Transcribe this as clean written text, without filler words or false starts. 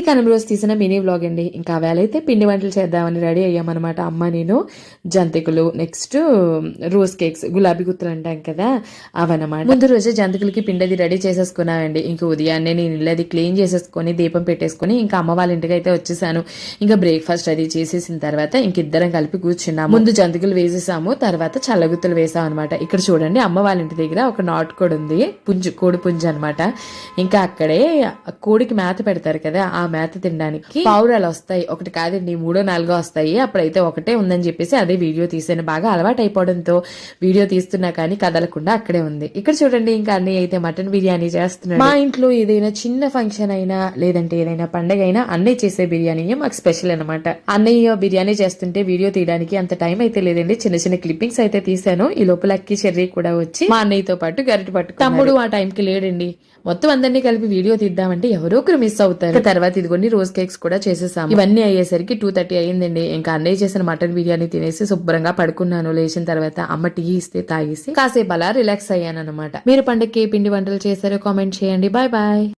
కనుమ రోజు తీసిన mini vlog అండి. ఇంకా వేళైతే పిండి వంటలు చేద్దామని రెడీ అయ్యామన్నమాట. అమ్మ నేను జంతికలు, నెక్స్ట్ రోజ్ కేక్స్, గులాబీ గుత్తులు అంటాం కదా అవన్నమాట. ముందు రోజే జంతికలకి పిండి రెడీ చేసేసుకున్నామండి. ఇంకా ఉదయాన్నే నేను ఇల్లది క్లీన్ చేసేసుకొని దీపం పెట్టేసుకుని ఇంకా అమ్మ వాళ్ళ ఇంటికి అయితే వచ్చేసాను. ఇంకా బ్రేక్ఫాస్ట్ అది చేసేసిన తర్వాత ఇంకిద్దరం కలిపి కూర్చున్నాము. ముందు జంతికలు వేసేసాము, తర్వాత చల్లగుత్తులు వేసాం అనమాట. ఇక్కడ చూడండి అమ్మ వాళ్ళ ఇంటి దగ్గర ఒక నాటుకోడి ఉంది, కోడి పుంజు అనమాట. ఇంకా అక్కడే కోడికి మేత పెడతారు కదా, ఆ మేత తినడానికి పావురాలు వస్తాయి. ఒకటి కాదండి, 3-4 వస్తాయి. అప్పుడైతే ఒకటే ఉందని చెప్పేసి అదే వీడియో తీసాను. బాగా అలవాటు అయిపోవడంతో వీడియో తీస్తున్నా కానీ కదలకుండా అక్కడే ఉంది. ఇక్కడ చూడండి ఇంకా అన్నయ్య అయితే మటన్ బిర్యానీ చేస్తున్నాడు. మా ఇంట్లో ఏదైనా చిన్న ఫంక్షన్ అయినా లేదంటే ఏదైనా పండగ అయినా అన్నయ్య చేసే బిర్యానీ మాకు స్పెషల్ అనమాట. అన్నయ్య బిర్యానీ చేస్తుంటే వీడియో తీయడానికి అంత టైం అయితే లేదండి. చిన్న చిన్న క్లిప్పింగ్స్ అయితే తీసాను. ఈ లోపల అక్కి చెర్రీ కూడా వచ్చి మా అన్నయ్యతో పాటు గరిటె పట్టు. తమ్ముడు ఆ టైంకి లేడండి. మొత్తం అందరినీ కలిపి వీడియో తీద్దామంటే ఎవరో ఒకరు మిస్ అవుతారు. తర్వాత ఇదిగోండి రోజ్ కేక్స్ కూడా చేసేసాము. ఇవన్నీ అయ్యేసరికి 2:30 అయ్యిందండి. ఇంకా అన్నయ్య చేసిన మటన్ బిర్యానీ తినేసి శుభ్రంగా పడుకున్నాను. లేచిన తర్వాత అమ్మ టీ ఇస్తే తాగేసి కాసేపు అలా రిలాక్స్ అయ్యాను అనమాట. మీరు పండగకి పిండి వంటలు చేశారో కామెంట్ చేయండి. Bye bye.